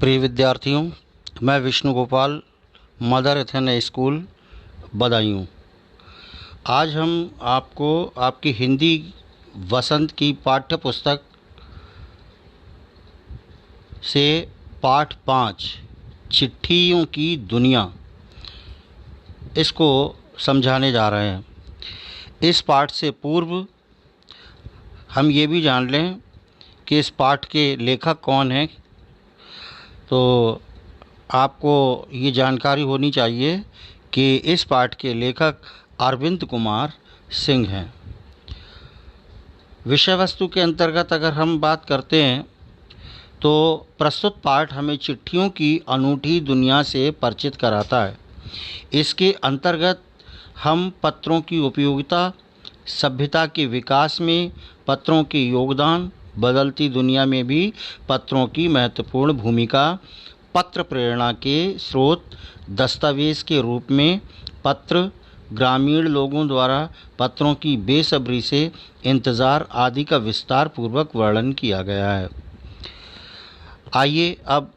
प्रिय विद्यार्थियों, मैं Vishnu Gopal, Mother Athena school Budaun. आज हम आपको आपकी हिंदी वसंत की पाठ्य पुस्तक से पाठ 5 चिट्ठियों की दुनिया इसको समझाने जा रहे हैं। इस पाठ से पूर्व हम ये भी जान लें कि इस पाठ के लेखक कौन हैं। तो आपको ये जानकारी होनी चाहिए कि इस पाठ के लेखक अरविंद कुमार सिंह हैं। विषय वस्तु के अंतर्गत अगर हम बात करते हैं तो प्रस्तुत पाठ हमें चिट्ठियों की अनूठी दुनिया से परिचित कराता है। इसके अंतर्गत हम पत्रों की उपयोगिता, सभ्यता के विकास में पत्रों के योगदान, बदलती दुनिया में भी पत्रों की महत्वपूर्ण भूमिका, पत्र प्रेरणा के स्रोत, दस्तावेज़ के रूप में पत्र, ग्रामीण लोगों द्वारा पत्रों की बेसब्री से इंतज़ार आदि का विस्तार पूर्वक वर्णन किया गया है। आइए अब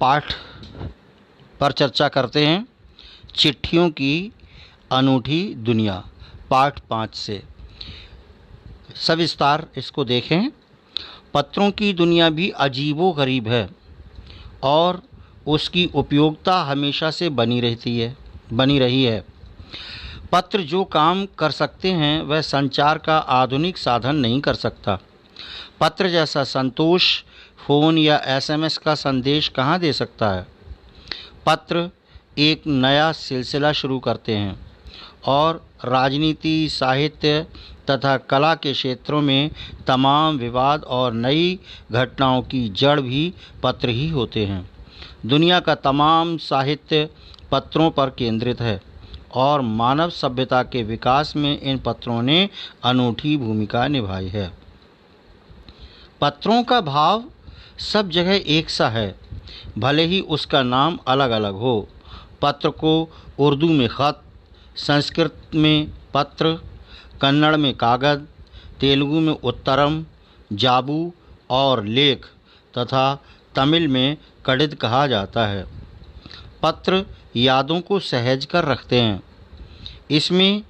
पाठ पर चर्चा करते हैं। चिट्ठियों की अनूठी दुनिया, पाठ 5 से सविस्तार इसको देखें। पत्रों की दुनिया भी अजीबोगरीब है और उसकी उपयोगिता हमेशा से बनी रही है। पत्र जो काम कर सकते हैं वह संचार का आधुनिक साधन नहीं कर सकता। पत्र जैसा संतोष फ़ोन या एसएमएस का संदेश कहाँ दे सकता है। पत्र एक नया सिलसिला शुरू करते हैं और राजनीति, साहित्य तथा कला के क्षेत्रों में तमाम विवाद और नई घटनाओं की जड़ भी पत्र ही होते हैं। दुनिया का तमाम साहित्य पत्रों पर केंद्रित है और मानव सभ्यता के विकास में इन पत्रों ने अनूठी भूमिका निभाई है। पत्रों का भाव सब जगह एक सा है, भले ही उसका नाम अलग अलग हो। पत्र को उर्दू में ख़त, संस्कृत में पत्र, कन्नड़ में कागज़, तेलुगु में उत्तरम, जाबू और लेख तथा तमिल में कड़िद कहा जाता है। पत्र यादों को सहेज कर रखते हैं, इसमें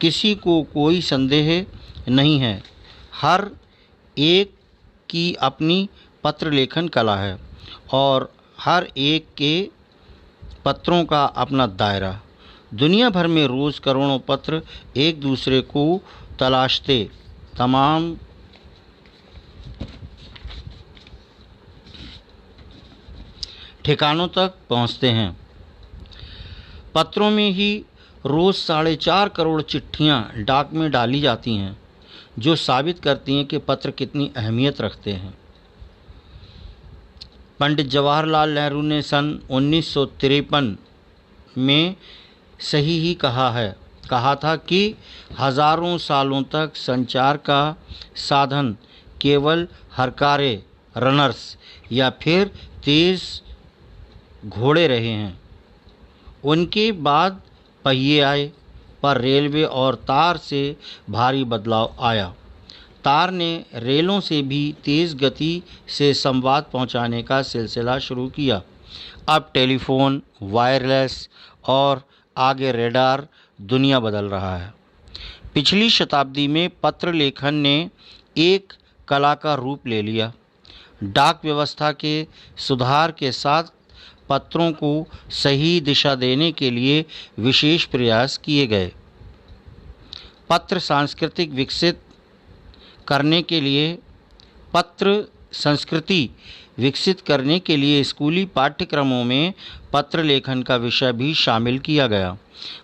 किसी को कोई संदेह नहीं है। हर एक की अपनी पत्र लेखन कला है और हर एक के पत्रों का अपना दायरा। दुनिया भर में रोज़ करोड़ों पत्र एक दूसरे को तलाशते तमाम ठिकानों तक पहुंचते हैं। पत्रों में ही रोज़ 4.5 करोड़ चिट्ठियां डाक में डाली जाती हैं, जो साबित करती हैं कि पत्र कितनी अहमियत रखते हैं। पंडित जवाहरलाल नेहरू ने सन 1953 में सही ही कहा था कि हज़ारों सालों तक संचार का साधन केवल हरकारे, रनर्स या फिर तेज़ घोड़े रहे हैं। उनके बाद पहिए आए, पर रेलवे और तार से भारी बदलाव आया। तार ने रेलों से भी तेज़ गति से संवाद पहुंचाने का सिलसिला शुरू किया। अब टेलीफोन, वायरलेस और आगे रेडार दुनिया बदल रहा है। पिछली शताब्दी में पत्र लेखन ने एक कला का रूप ले लिया। डाक व्यवस्था के सुधार के साथ पत्रों को सही दिशा देने के लिए विशेष प्रयास किए गए। पत्र संस्कृति विकसित करने के लिए स्कूली पाठ्यक्रमों में पत्र लेखन का विषय भी शामिल किया गया।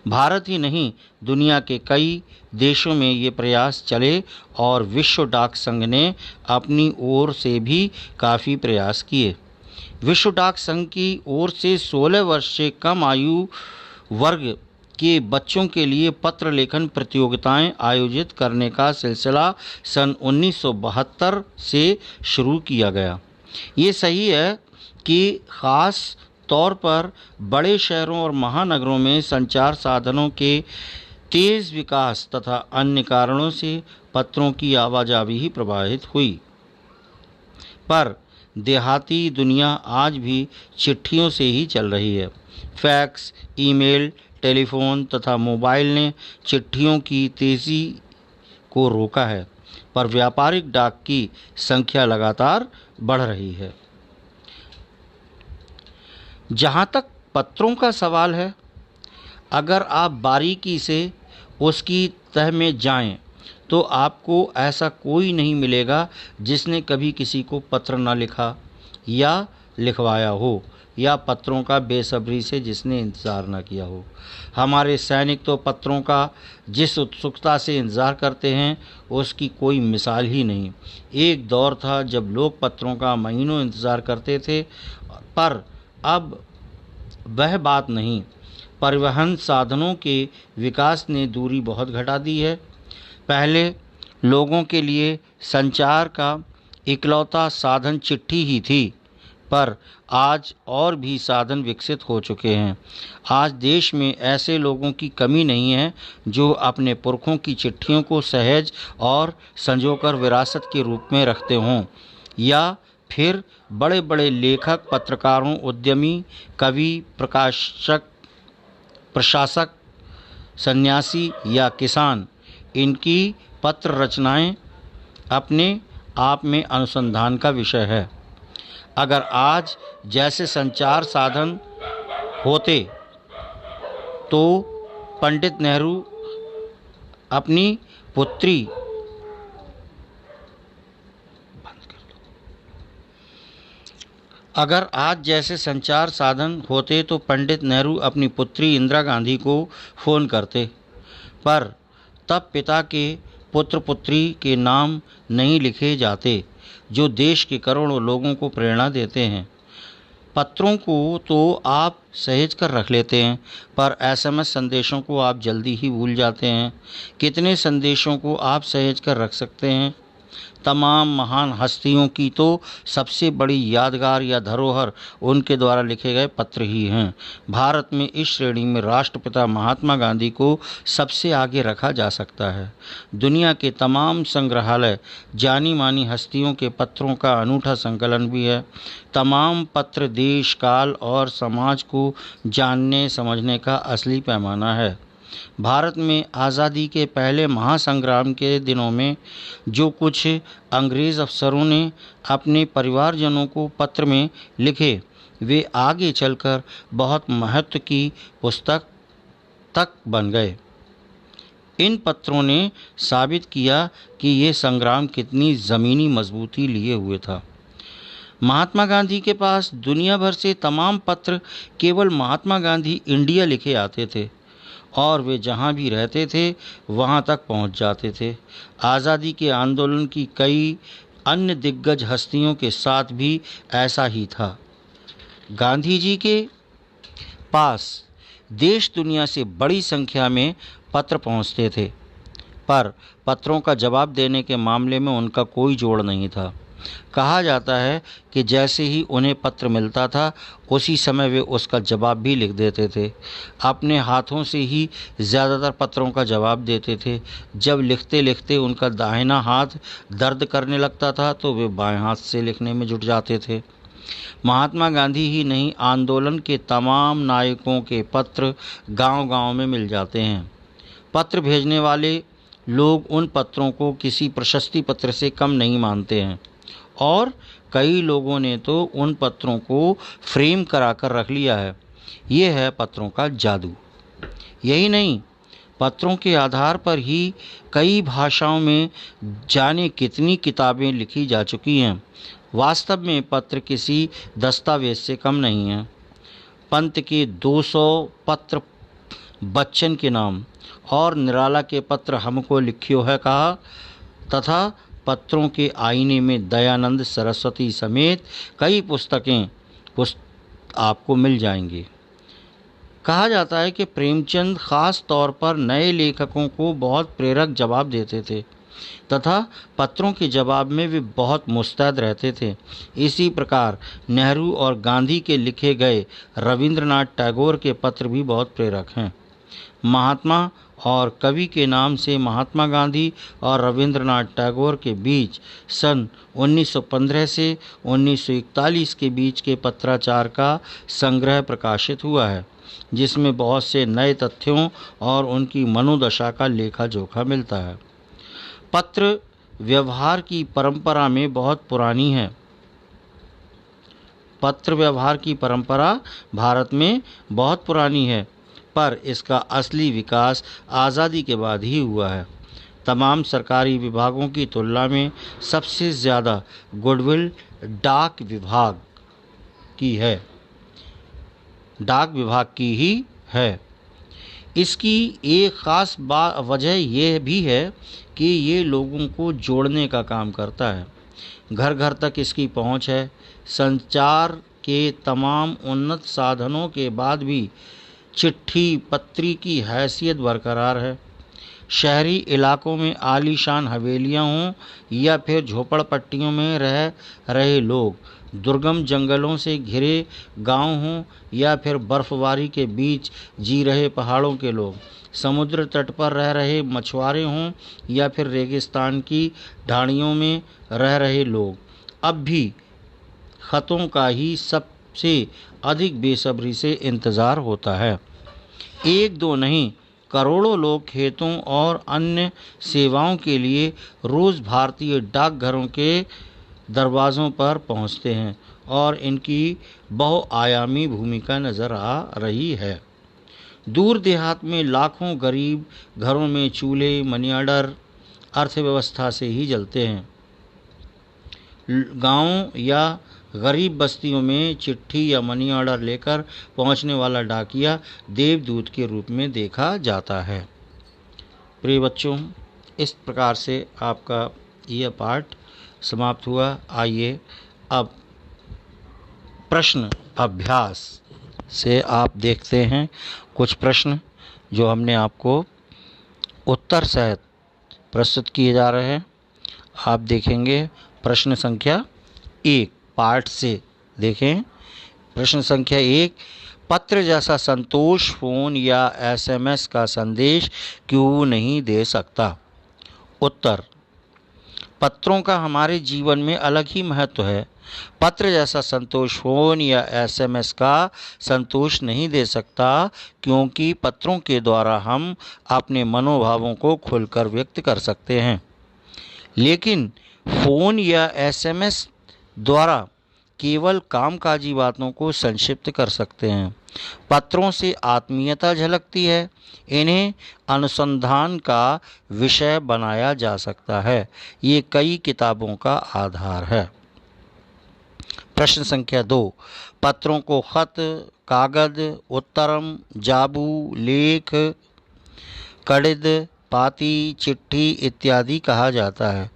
भारत ही नहीं, दुनिया के कई देशों में ये प्रयास चले और विश्व डाक संघ ने अपनी ओर से भी काफ़ी प्रयास किए। विश्व डाक संघ की ओर से 16 वर्ष से कम आयु वर्ग के बच्चों के लिए पत्र लेखन प्रतियोगिताएं आयोजित करने का सिलसिला सन 1972 से शुरू किया गया। ये सही है कि ख़ास तौर पर बड़े शहरों और महानगरों में संचार साधनों के तेज़ विकास तथा अन्य कारणों से पत्रों की आवाजाही प्रभावित हुई, पर देहाती दुनिया आज भी चिट्ठियों से ही चल रही है। फैक्स, ईमेल, टेलीफोन तथा मोबाइल ने चिट्ठियों की तेज़ी को रोका है, पर व्यापारिक डाक की संख्या लगातार बढ़ रही है। जहाँ तक पत्रों का सवाल है, अगर आप बारीकी से उसकी तह में जाएं, तो आपको ऐसा कोई नहीं मिलेगा जिसने कभी किसी को पत्र न लिखा या लिखवाया हो, या पत्रों का बेसब्री से जिसने इंतज़ार न किया हो। हमारे सैनिक तो पत्रों का जिस उत्सुकता से इंतज़ार करते हैं उसकी कोई मिसाल ही नहीं। एक दौर था जब लोग पत्रों का महीनों इंतज़ार करते थे, पर अब वह बात नहीं। परिवहन साधनों के विकास ने दूरी बहुत घटा दी है। पहले लोगों के लिए संचार का इकलौता साधन चिट्ठी ही थी, पर आज और भी साधन विकसित हो चुके हैं। आज देश में ऐसे लोगों की कमी नहीं है जो अपने पुरखों की चिट्ठियों को सहज और संजोकर विरासत के रूप में रखते हों, या फिर बड़े बड़े लेखक, पत्रकारों, उद्यमी, कवि, प्रशासक, सन्यासी या किसान इनकी पत्र रचनाएं अपने आप में अनुसंधान का विषय है। अगर आज जैसे संचार साधन होते तो पंडित नेहरू अपनी पुत्री अपनी पुत्री इंदिरा गांधी को फ़ोन करते, पर तब पिता के पुत्र पुत्री के नाम नहीं लिखे जाते जो देश के करोड़ों लोगों को प्रेरणा देते हैं। पत्रों को तो आप सहेज कर रख लेते हैं, पर एसएमएस संदेशों को आप जल्दी ही भूल जाते हैं। कितने संदेशों को आप सहेज कर रख सकते हैं? तमाम महान हस्तियों की तो सबसे बड़ी यादगार या धरोहर उनके द्वारा लिखे गए पत्र ही हैं। भारत में इस श्रेणी में राष्ट्रपिता महात्मा गांधी को सबसे आगे रखा जा सकता है। दुनिया के तमाम संग्रहालय जानी मानी हस्तियों के पत्रों का अनूठा संकलन भी है। तमाम पत्र देश, काल और समाज को जानने समझने का असली पैमाना है। भारत में आज़ादी के पहले महासंग्राम के दिनों में जो कुछ अंग्रेज़ अफसरों ने अपने परिवारजनों को पत्र में लिखे, वे आगे चलकर बहुत महत्व की पुस्तक तक बन गए। इन पत्रों ने साबित किया कि ये संग्राम कितनी ज़मीनी मजबूती लिए हुए था। महात्मा गांधी के पास दुनिया भर से तमाम पत्र केवल महात्मा गांधी इंडिया लिखे आते थे, और वे जहाँ भी रहते थे वहाँ तक पहुँच जाते थे। आज़ादी के आंदोलन की कई अन्य दिग्गज हस्तियों के साथ भी ऐसा ही था। गांधी जी के पास देश दुनिया से बड़ी संख्या में पत्र पहुँचते थे, पर पत्रों का जवाब देने के मामले में उनका कोई जोड़ नहीं था। कहा जाता है कि जैसे ही उन्हें पत्र मिलता था उसी समय वे उसका जवाब भी लिख देते थे। अपने हाथों से ही ज़्यादातर पत्रों का जवाब देते थे। जब लिखते लिखते उनका दाहिना हाथ दर्द करने लगता था तो वे बाएं हाथ से लिखने में जुट जाते थे। महात्मा गांधी ही नहीं, आंदोलन के तमाम नायकों के पत्र गांव-गांव में मिल जाते हैं। पत्र भेजने वाले लोग उन पत्रों को किसी प्रशस्ति पत्र से कम नहीं मानते हैं, और कई लोगों ने तो उन पत्रों को फ्रेम कराकर रख लिया है। ये है पत्रों का जादू। यही नहीं, पत्रों के आधार पर ही कई भाषाओं में जाने कितनी किताबें लिखी जा चुकी हैं। वास्तव में पत्र किसी दस्तावेज से कम नहीं है। पंत के 200 पत्र बच्चन के नाम, और निराला के पत्र हमको लिखियो है कहा, तथा पत्रों के आईने में दयानंद सरस्वती समेत कई पुस्तकें आपको मिल जाएंगी। कहा जाता है कि प्रेमचंद ख़ास तौर पर नए लेखकों को बहुत प्रेरक जवाब देते थे, तथा पत्रों के जवाब में वे बहुत मुस्तैद रहते थे। इसी प्रकार नेहरू और गांधी के लिखे गए रविंद्रनाथ टैगोर के पत्र भी बहुत प्रेरक हैं। महात्मा और कवि के नाम से महात्मा गांधी और रविंद्रनाथ टैगोर के बीच सन 1915 से 1941 के बीच के पत्राचार का संग्रह प्रकाशित हुआ है, जिसमें बहुत से नए तथ्यों और उनकी मनोदशा का लेखा जोखा मिलता है। पत्र व्यवहार की परंपरा में बहुत पुरानी है। पत्र व्यवहार की परंपरा भारत में बहुत पुरानी है, पर इसका असली विकास आज़ादी के बाद ही हुआ है। तमाम सरकारी विभागों की तुलना में सबसे ज़्यादा गुडविल डाक विभाग की ही है। इसकी एक ख़ास वजह यह भी है कि ये लोगों को जोड़ने का काम करता है। घर घर तक इसकी पहुंच है। संचार के तमाम उन्नत साधनों के बाद भी चिट्ठी पत्री की हैसियत बरकरार है। शहरी इलाकों में आलीशान हवेलियां हों या फिर झोपड़पट्टियों में रह रहे लोग, दुर्गम जंगलों से घिरे गांव हों या फिर बर्फबारी के बीच जी रहे पहाड़ों के लोग, समुद्र तट पर रह रहे मछुआरे हों या फिर रेगिस्तान की ढाणियों में रह रहे लोग, अब भी ख़तों का ही सबसे अधिक बेसब्री से इंतज़ार होता है। एक दो नहीं, करोड़ों लोग खेतों और अन्य सेवाओं के लिए रोज़ भारतीय डाकघरों के दरवाज़ों पर पहुंचते हैं और इनकी बहुआयामी भूमिका नज़र आ रही है। दूर देहात में लाखों गरीब घरों में चूल्हे मनी ऑर्डर अर्थव्यवस्था से ही जलते हैं। गाँव या गरीब बस्तियों में चिट्ठी या मनी ऑर्डर लेकर पहुंचने वाला डाकिया देवदूत के रूप में देखा जाता है। प्रिय बच्चों, इस प्रकार से आपका यह पाठ समाप्त हुआ। आइए अब प्रश्न अभ्यास से आप देखते हैं कुछ प्रश्न जो हमने आपको उत्तर सहित प्रस्तुत किए जा रहे हैं। आप देखेंगे प्रश्न संख्या 1 पाठ से देखें। प्रश्न संख्या 1, पत्र जैसा संतोष फ़ोन या एसएमएस का संदेश क्यों नहीं दे सकता? उत्तर, पत्रों का हमारे जीवन में अलग ही महत्व है। पत्र जैसा संतोष फ़ोन या एसएमएस का संतोष नहीं दे सकता, क्योंकि पत्रों के द्वारा हम अपने मनोभावों को खुलकर व्यक्त कर सकते हैं, लेकिन फ़ोन या एसएमएस द्वारा केवल कामकाजी बातों को संक्षिप्त कर सकते हैं। पत्रों से आत्मीयता झलकती है। इन्हें अनुसंधान का विषय बनाया जा सकता है। ये कई किताबों का आधार है। प्रश्न संख्या 2, पत्रों को खत, कागज, उत्तरम, जाबू, लेख, कड़िद, पाती, चिट्ठी इत्यादि कहा जाता है।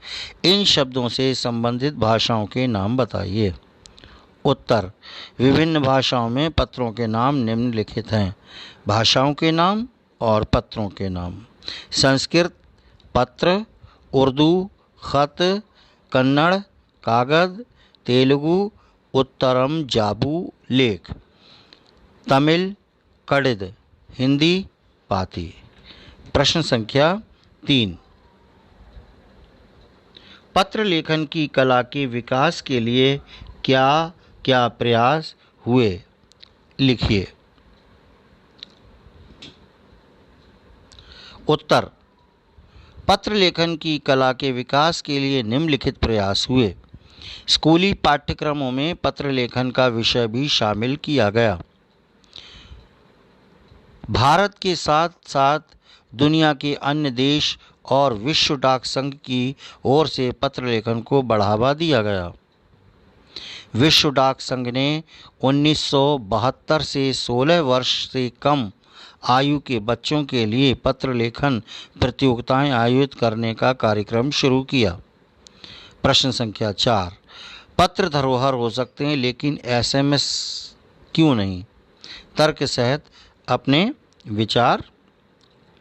इन शब्दों से संबंधित भाषाओं के नाम बताइए। उत्तर, विभिन्न भाषाओं में पत्रों के नाम निम्नलिखित हैं। भाषाओं के नाम और पत्रों के नाम: संस्कृत पत्र, उर्दू खत, कन्नड़ कागज, तेलुगु उत्तरम, जाबू, लेख, तमिल कड़िद, हिंदी पाती। प्रश्न संख्या 3, पत्र लेखन की कला के विकास के लिए क्या क्या प्रयास हुए? लिखिए। उत्तर, पत्र लेखन की कला के विकास के लिए निम्नलिखित प्रयास हुए। स्कूली पाठ्यक्रमों में पत्र लेखन का विषय भी शामिल किया गया। भारत के साथ साथ दुनिया के अन्य देश और विश्व डाक संघ की ओर से पत्र लेखन को बढ़ावा दिया गया। विश्व डाक संघ ने 1972 से 16 वर्ष से कम आयु के बच्चों के लिए पत्र लेखन प्रतियोगिताएं आयोजित करने का कार्यक्रम शुरू किया। प्रश्न संख्या 4, पत्र धरोहर हो सकते हैं लेकिन एसएमएस क्यों नहीं? तर्क सहित अपने विचार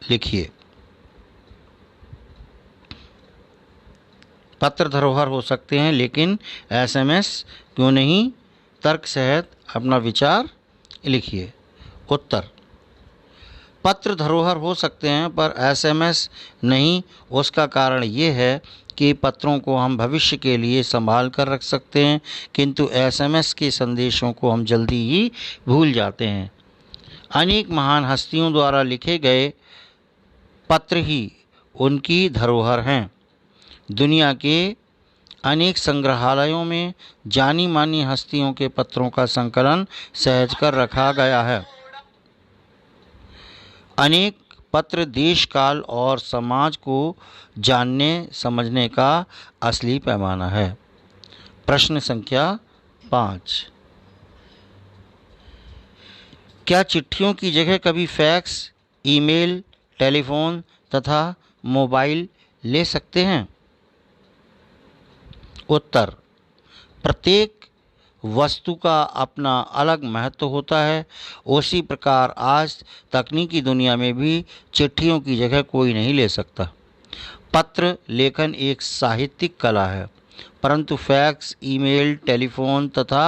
लिखिए। पत्र धरोहर हो सकते हैं लेकिन एसएमएस क्यों नहीं? तर्क सहित अपना विचार लिखिए। उत्तर, पत्र धरोहर हो सकते हैं पर एसएमएस नहीं। उसका कारण ये है कि पत्रों को हम भविष्य के लिए संभाल कर रख सकते हैं, किंतु एसएमएस के संदेशों को हम जल्दी ही भूल जाते हैं। अनेक महान हस्तियों द्वारा लिखे गए पत्र ही उनकी धरोहर हैं। दुनिया के अनेक संग्रहालयों में जानी मानी हस्तियों के पत्रों का संकलन सहज कर रखा गया है। अनेक पत्र देश काल और समाज को जानने समझने का असली पैमाना है। प्रश्न संख्या 5, क्या चिट्ठियों की जगह कभी फैक्स, ईमेल, टेलीफोन तथा मोबाइल ले सकते हैं? उत्तर, प्रत्येक वस्तु का अपना अलग महत्व होता है। उसी प्रकार आज तकनीकी दुनिया में भी चिट्ठियों की जगह कोई नहीं ले सकता। पत्र लेखन एक साहित्यिक कला है, परंतु फैक्स, ईमेल, टेलीफोन तथा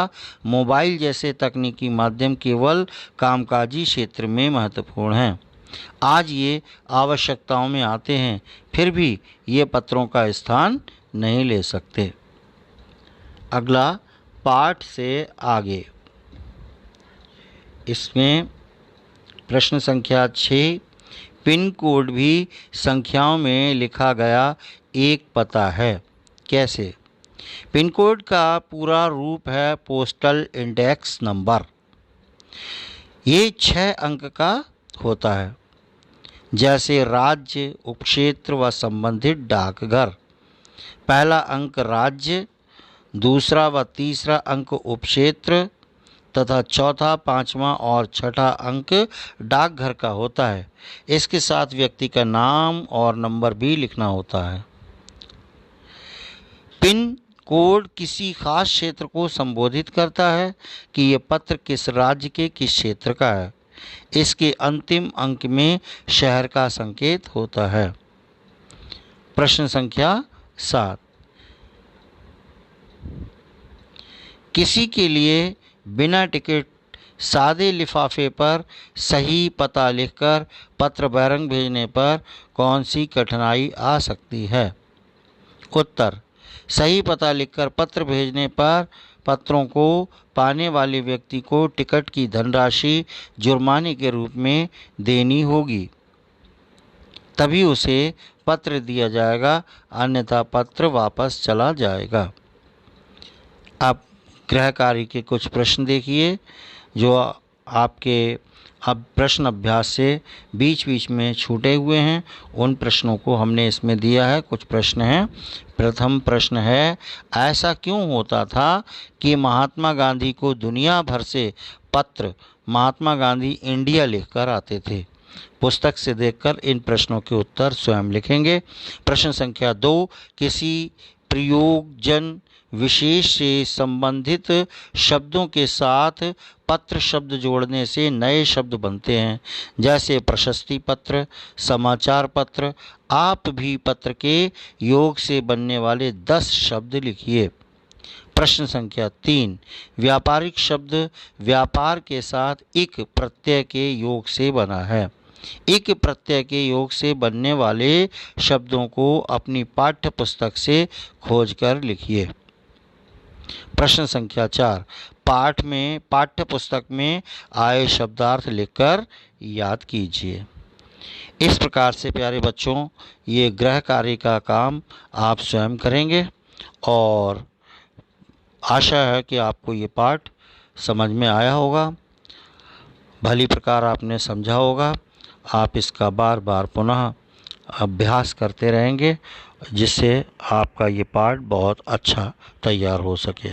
मोबाइल जैसे तकनीकी माध्यम केवल कामकाजी क्षेत्र में महत्वपूर्ण हैं। आज ये आवश्यकताओं में आते हैं, फिर भी ये पत्रों का स्थान नहीं ले सकते। अगला पाठ से आगे, इसमें प्रश्न संख्या 6, पिन कोड भी संख्याओं में लिखा गया एक पता है, कैसे? पिन कोड का पूरा रूप है पोस्टल इंडेक्स नंबर। ये 6 अंक का होता है, जैसे राज्य, उपक्षेत्र व संबंधित डाकघर। पहला अंक राज्य, दूसरा व तीसरा अंक उपक्षेत्र तथा चौथा, पांचवा और छठा अंक डाकघर का होता है। इसके साथ व्यक्ति का नाम और नंबर भी लिखना होता है। पिन कोड किसी खास क्षेत्र को संबोधित करता है कि यह पत्र किस राज्य के किस क्षेत्र का है। इसके अंतिम अंक में शहर का संकेत होता है। प्रश्न संख्या 7, किसी के लिए बिना टिकट सादे लिफाफे पर सही पता लिखकर पत्र बैरंग भेजने पर कौन सी कठिनाई आ सकती है? उत्तर, सही पता लिखकर पत्र भेजने पर पत्रों को पाने वाले व्यक्ति को टिकट की धनराशि जुर्माने के रूप में देनी होगी, तभी उसे पत्र दिया जाएगा, अन्यथा पत्र वापस चला जाएगा। अब गृह कार्य के कुछ प्रश्न देखिए जो आपके अब प्रश्न अभ्यास से बीच बीच में छूटे हुए हैं। उन प्रश्नों को हमने इसमें दिया है। कुछ प्रश्न हैं। प्रथम प्रश्न है, ऐसा क्यों होता था कि महात्मा गांधी को दुनिया भर से पत्र महात्मा गांधी इंडिया लिखकर आते थे? पुस्तक से देखकर इन प्रश्नों के उत्तर स्वयं लिखेंगे। प्रश्न संख्या 2, किसी प्रयोजन विशेष से संबंधित शब्दों के साथ पत्र शब्द जोड़ने से नए शब्द बनते हैं, जैसे प्रशस्ति पत्र, समाचार पत्र। आप भी पत्र के योग से बनने वाले 10 शब्द लिखिए। प्रश्न संख्या 3, व्यापारिक शब्द व्यापार के साथ इक प्रत्यय के योग से बना है। इक प्रत्यय के योग से बनने वाले शब्दों को अपनी पाठ्य पुस्तक से खोजकर लिखिए। प्रश्न संख्या 4, पाठ में पाठ्य पुस्तक में आए शब्दार्थ लिखकर याद कीजिए। इस प्रकार से प्यारे बच्चों, ये गृह कार्य का काम आप स्वयं करेंगे और आशा है कि आपको ये पाठ समझ में आया होगा, भली प्रकार आपने समझा होगा। आप इसका बार बार पुनः अभ्यास करते रहेंगे, जिससे आपका ये पाठ बहुत अच्छा तैयार हो सके।